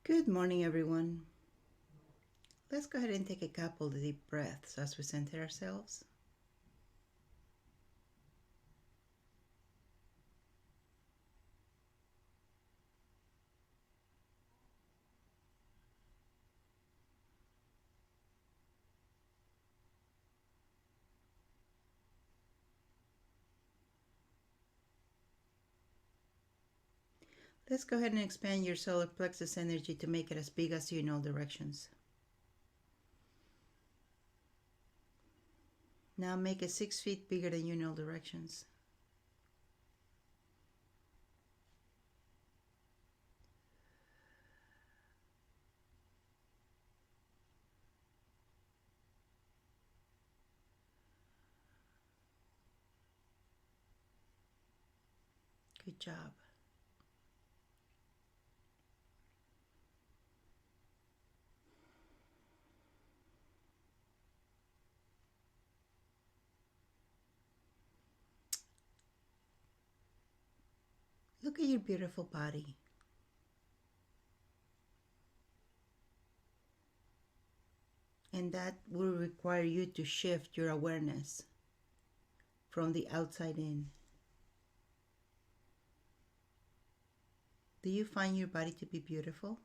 Good morning, everyone. Let's go ahead and take a couple of deep breaths as we center ourselves. Let's go ahead and expand your solar plexus energy to make it as big as you in all directions. Now make it 6 feet bigger than you in all directions. Good job. Look at your beautiful body. And that will require you to shift your awareness from the outside in. Do you find your body to be beautiful?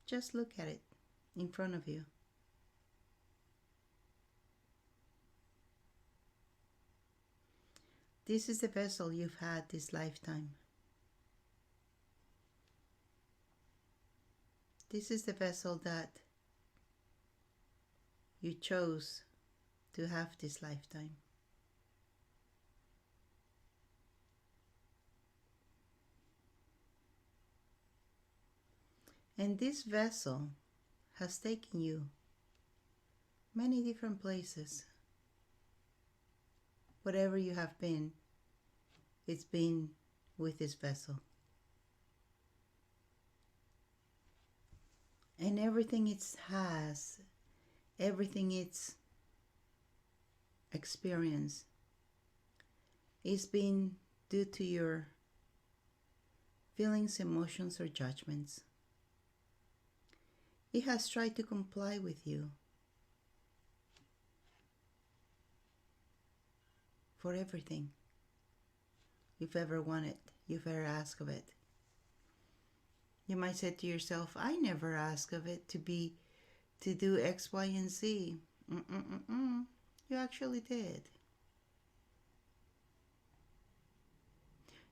Just look at it in front of you. This is the vessel you've had this lifetime. This is the vessel that you chose to have this lifetime. And this vessel has taken you many different places. Whatever you have been, it's been with this vessel. And everything it has, everything it's experienced, is been due to your feelings, emotions, or judgments. It has tried to comply with you for everything you've ever wanted, you've ever asked of it. You might say to yourself, I never asked of it to do X, Y, and Z. You actually did.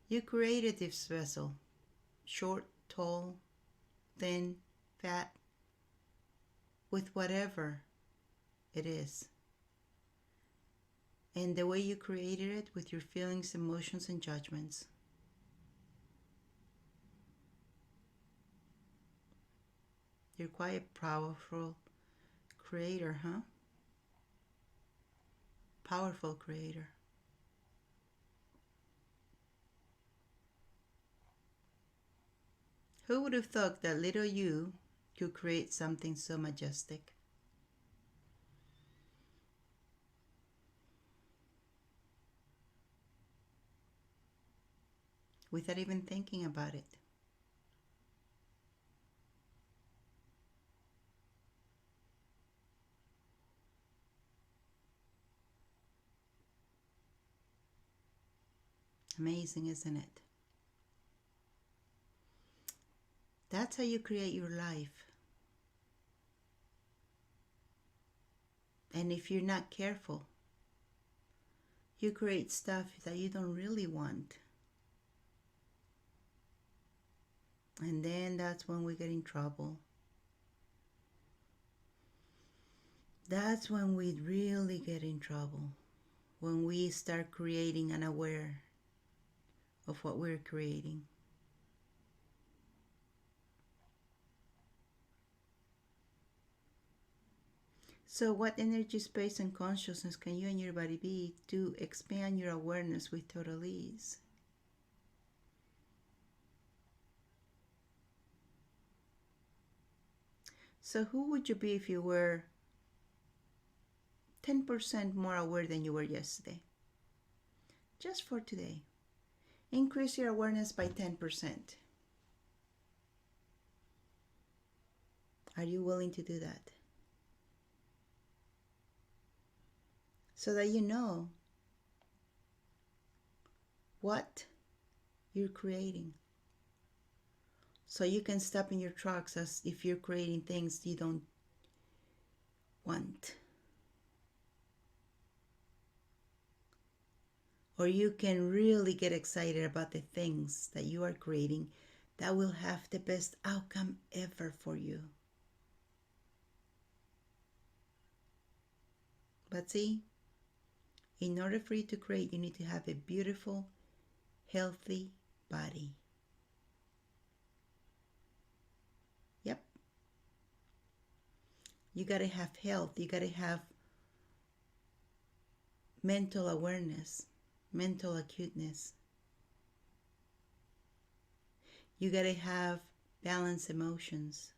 You created this vessel, short, tall, thin, fat, with whatever it is. And the way you created it, with your feelings, emotions, and judgments. You're quite a powerful creator, huh? Powerful creator. Who would have thought that little you could create something so majestic? Without even thinking about it. Amazing, isn't it? That's how you create your life. And if you're not careful, you create stuff that you don't really want. And then that's when we get in trouble. That's when we really get in trouble. When we start creating unaware of what we're creating. So what energy, space, and consciousness can you and your body be to expand your awareness with total ease? So who would you be if you were 10% more aware than you were yesterday? Just for today. Increase your awareness by 10%. Are you willing to do that? So that you know what you're creating. So you can stop in your tracks as if you're creating things you don't want. Or you can really get excited about the things that you are creating that will have the best outcome ever for you. But see, in order for you to create, you need to have a beautiful, healthy body. Yep. You gotta have health. You gotta have mental awareness, mental acuteness. You gotta have balanced emotions.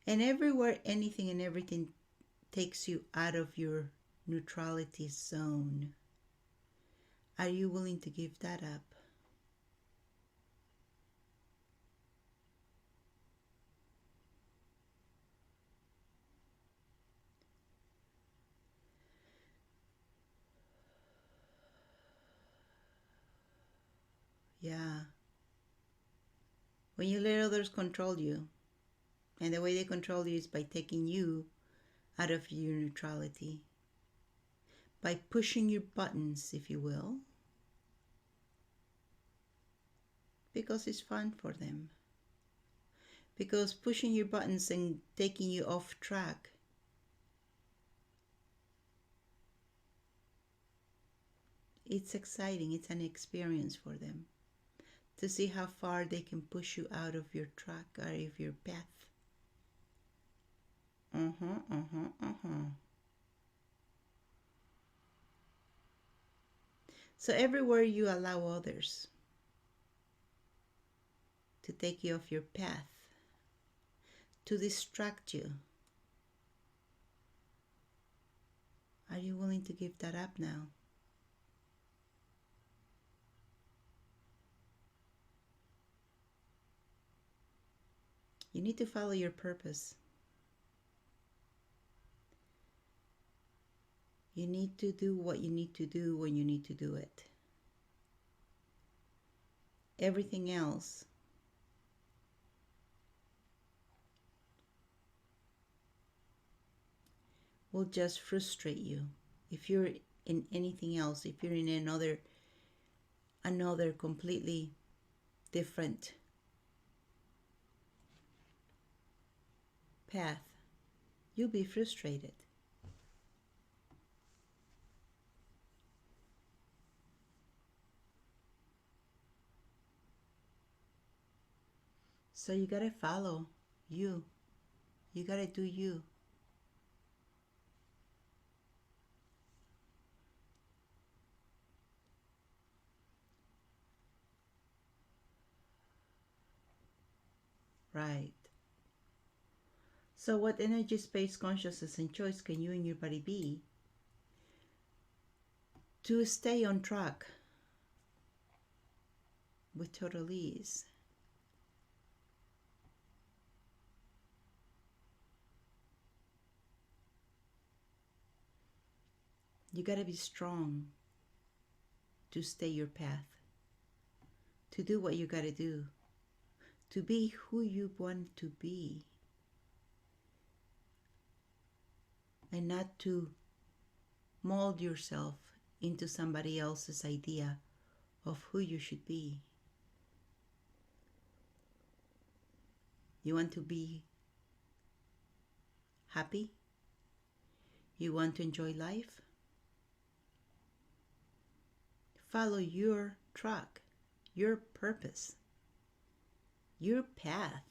And everywhere anything and everything takes you out of your neutrality zone, are you willing to give that up? Yeah. When you let others control you, and the way they control you is by taking you out of your neutrality, by pushing your buttons, if you will, because it's fun for them. Because pushing your buttons and taking you off track it's exciting. It's an experience for them to see how far they can push you out of your track, out of your path. So everywhere you allow others to take you off your path, to distract you, are you willing to give that up now? You need to follow your purpose. You need to do what you need to do when you need to do it. Everything else will just frustrate you. If you're in anything else, if you're in another completely different path, you'll be frustrated. So you gotta follow you. You gotta do you. Right. So what energy, space, consciousness, and choice can you and your body be to stay on track with total ease? You gotta be strong to stay your path, to do what you gotta do, to be who you want to be, and not to mold yourself into somebody else's idea of who you should be. You want to be happy? You want to enjoy life? Follow your track, your purpose, your path,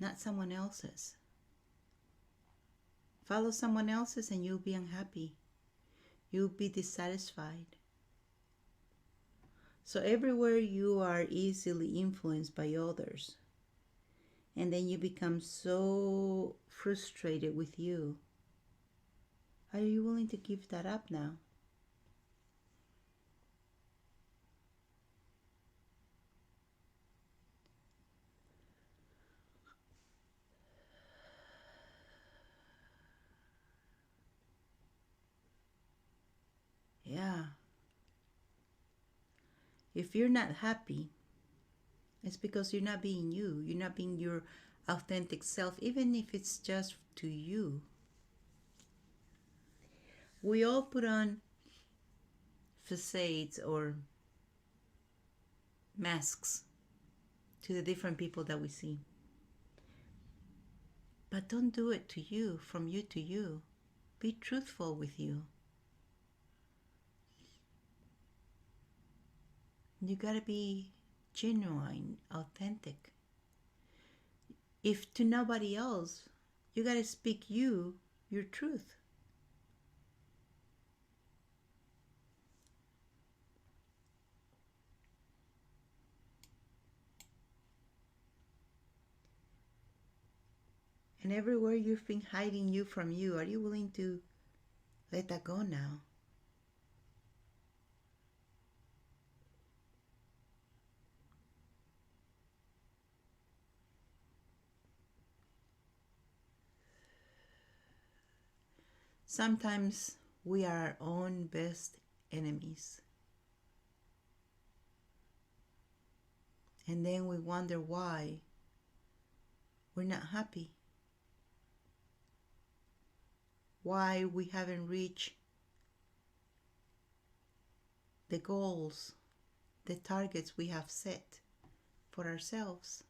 not someone else's. Follow someone else's and you'll be unhappy. You'll be dissatisfied. So everywhere you are easily influenced by others, and then you become so frustrated with you, are you willing to give that up now? If you're not happy, it's because you're not being you. You're not being your authentic self, even if it's just to you. We all put on facades or masks to the different people that we see. But don't do it to you, from you to you. Be truthful with you. You gotta be genuine, authentic. If to nobody else, you gotta speak you, your truth. And everywhere you've been hiding you from you, are you willing to let that go now? Sometimes we are our own best enemies. And then we wonder why we're not happy. Why we haven't reached the goals, the targets we have set for ourselves.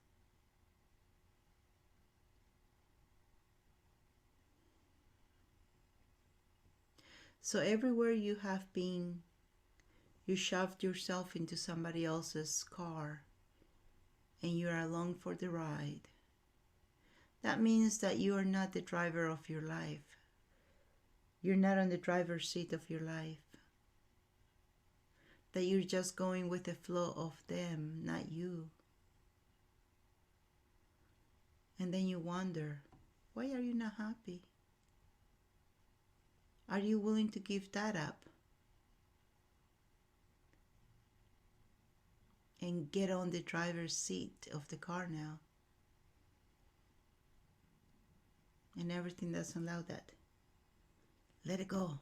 So everywhere you have been, you shoved yourself into somebody else's car and you are along for the ride. That means that you are not the driver of your life. You're not on the driver's seat of your life. That you're just going with the flow of them, not you. And then you wonder, why are you not happy? Are you willing to give that up? And get on the driver's seat of the car now? And everything doesn't allow that. Let it go.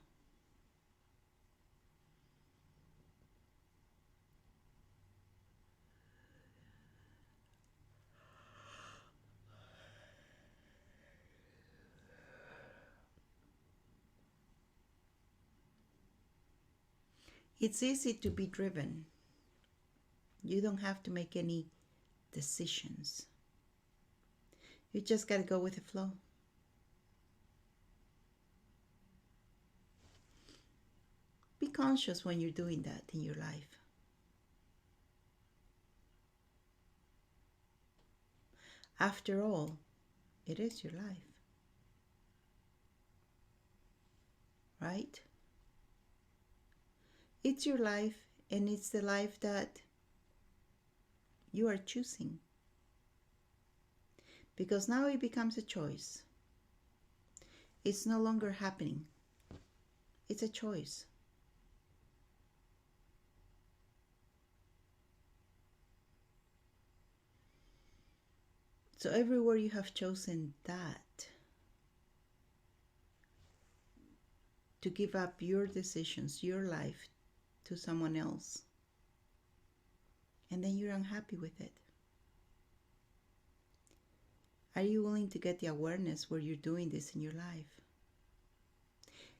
It's easy to be driven. You don't have to make any decisions. You just got to go with the flow. Be conscious when you're doing that in your life. After all, it is your life. Right? It's your life, and it's the life that you are choosing. Because now it becomes a choice. It's no longer happening. It's a choice. So everywhere you have chosen that, to give up your decisions, your life to someone else, and then you're unhappy with it. Are you willing to get the awareness where you're doing this in your life?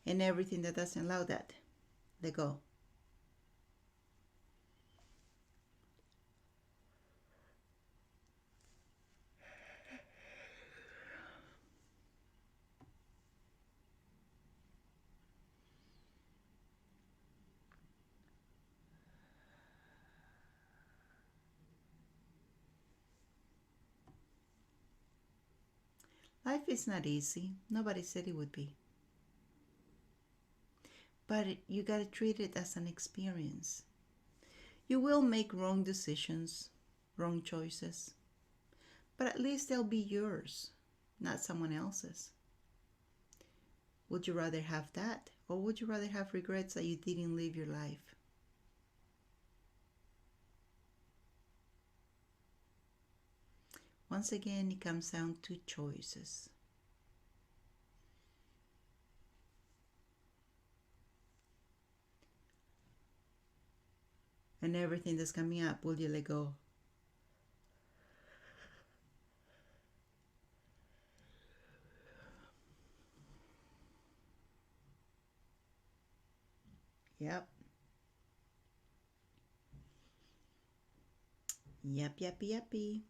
And everything that doesn't allow that, let go. Life is not easy. Nobody said it would be. But you got to treat it as an experience. You will make wrong decisions, wrong choices, but at least they'll be yours, not someone else's. Would you rather have that, or would you rather have regrets that you didn't live your life? Once again, it comes down to choices. And everything that's coming up, will you let go? Yep. Yuppie.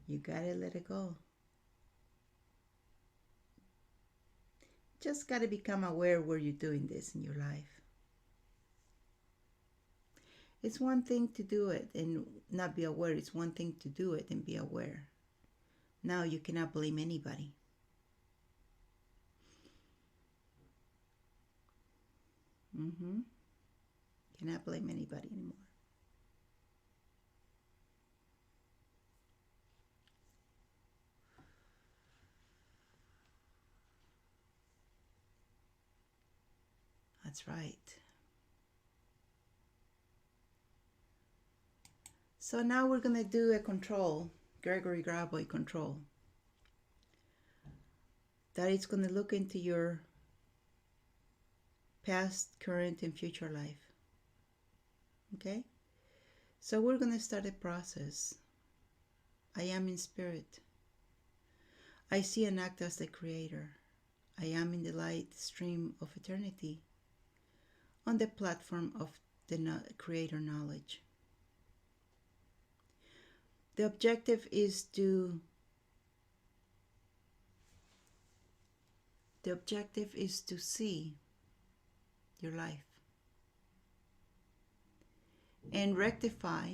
You gotta let it go. Just gotta become aware where you're doing this in your life. It's one thing to do it and not be aware. It's one thing to do it and be aware. Now you cannot blame anybody. Mm-hmm. Cannot blame anybody anymore. That's right. So now we're going to do a control, Gregory Graboy control. That is going to look into your past, current, and future life. Okay? So we're going to start a process. I am in spirit. I see and act as the creator. I am in the light stream of eternity on the platform of the creator knowledge. The objective is to see your life and rectify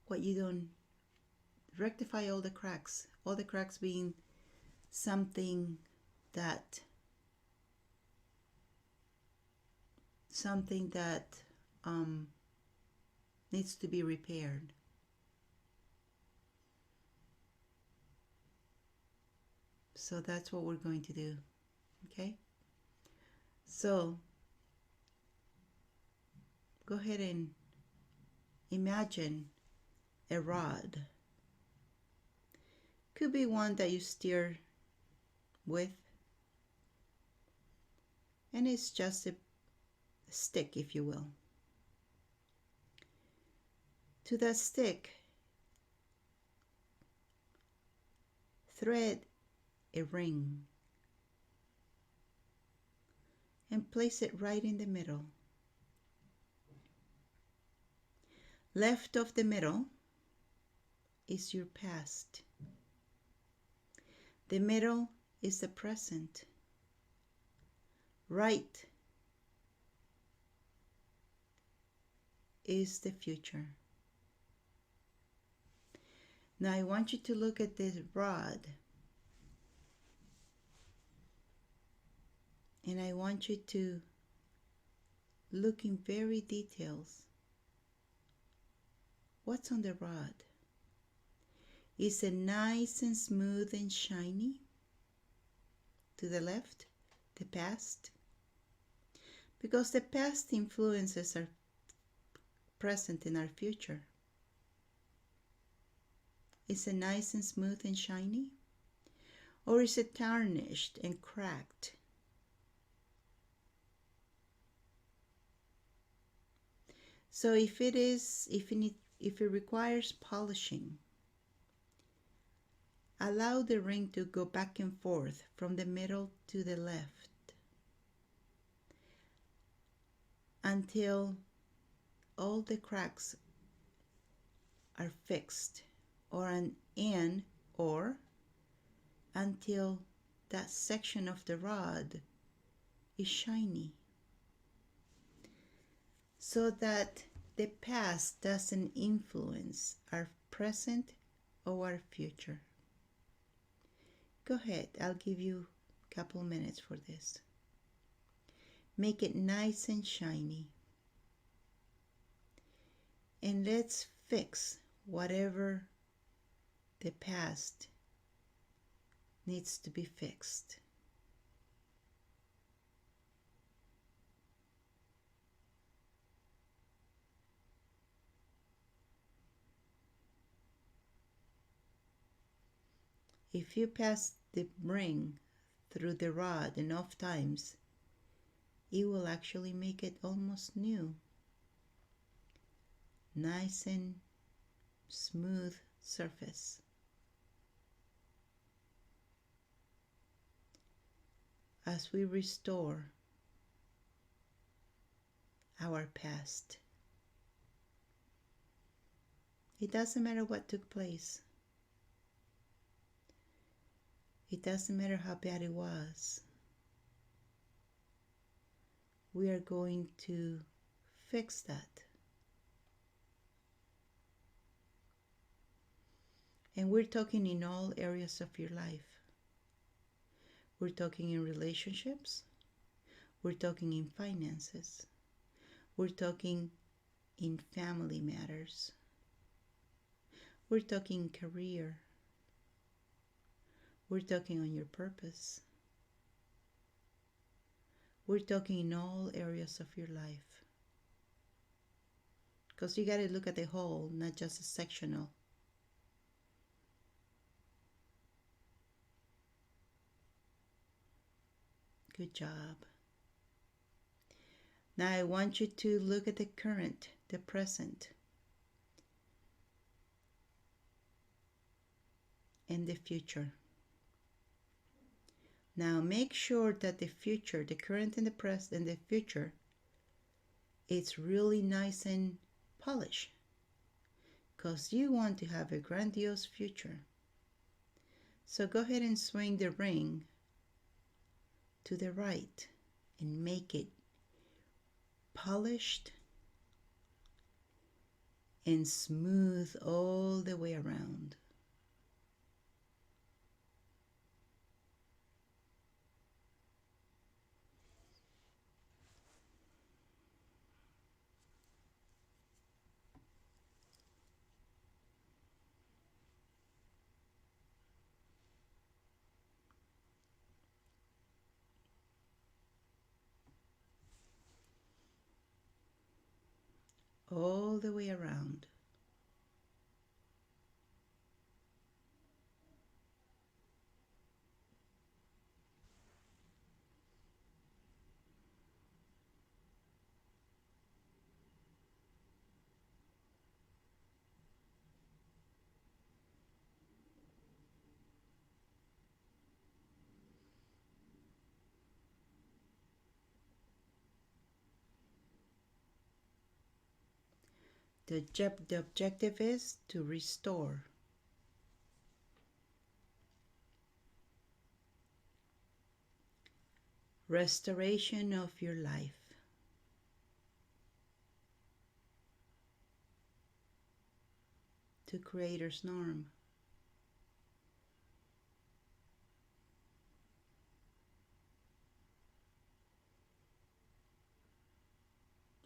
what you don't rectify, all the cracks being something that needs to be repaired. So that's what we're going to do. Okay? So go ahead and imagine a rod. Could be one that you steer with, and it's just a stick, if you will. To that stick, thread a ring and place it right in the middle. Left of the middle is your past. The middle is the present. Right is the future. Now I want you to look at this rod, and I want you to look in very details. What's on the rod? Is it nice and smooth and shiny? To the left, the past. Because the past influences our present and our future. Is it nice and smooth and shiny? Or is it tarnished and cracked? So if it requires polishing, allow the ring to go back and forth from the middle to the left until all the cracks are fixed, or until that section of the rod is shiny, so that the past doesn't influence our present or our future. Go ahead, I'll give you a couple minutes for this. Make it nice and shiny. And let's fix whatever the past needs to be fixed. If you pass the ring through the rod enough times, it will actually make it almost new. Nice and smooth surface. As we restore our past, it doesn't matter what took place. It doesn't matter how bad it was. We are going to fix that. And we're talking in all areas of your life. We're talking in relationships. We're talking in finances. We're talking in family matters. We're talking career. We're talking on your purpose. We're talking in all areas of your life. Because you got to look at the whole, not just a sectional. Good job. Now I want you to look at the current, the present, and the future. Now make sure that the future, the current and the present and the future, it's really nice and polished. Because you want to have a grandiose future. So go ahead and swing the ring to the right and make it polished and smooth all the way around. All the way around. The objective is to restore. Restoration of your life. To Creator's norm.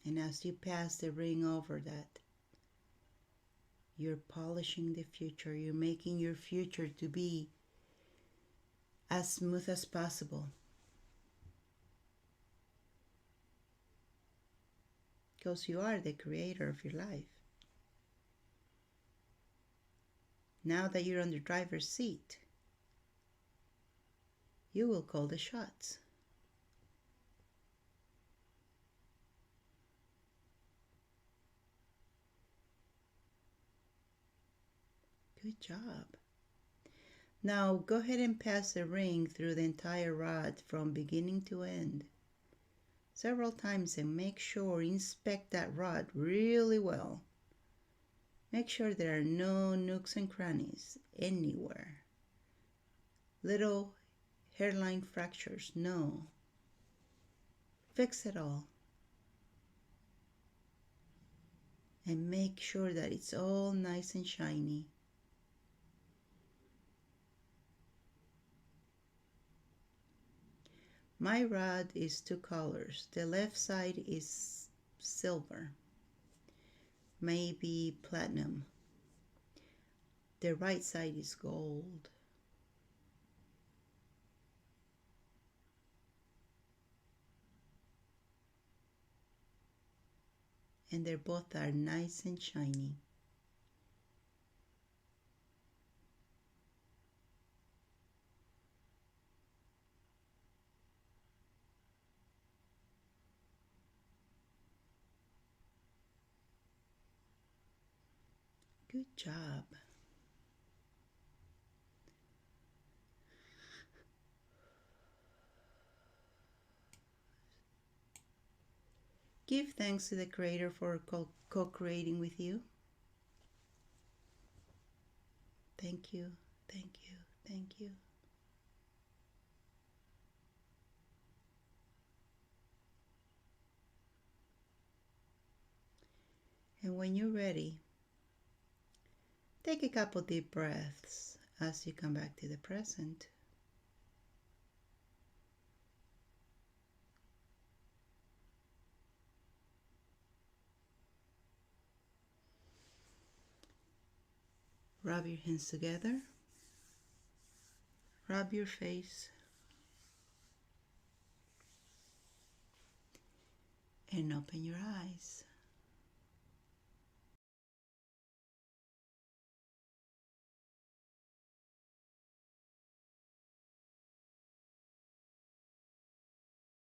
And as you pass the ring over that, you're polishing the future. You're making your future to be as smooth as possible. Because you are the creator of your life. Now that you're on the driver's seat, you will call the shots. Good job. Now go ahead and pass the ring through the entire rod from beginning to end several times and make sure, inspect that rod really well. Make sure there are no nooks and crannies anywhere. Little hairline fractures, no. Fix it all. And make sure that it's all nice and shiny. My rod is two colors. The left side is silver, maybe platinum. The right side is gold. And they both are nice and shiny. Good job. Give thanks to the Creator for co-creating with you. Thank you, thank you, thank you. And when you're ready, take a couple deep breaths as you come back to the present. Rub your hands together. Rub your face. And open your eyes.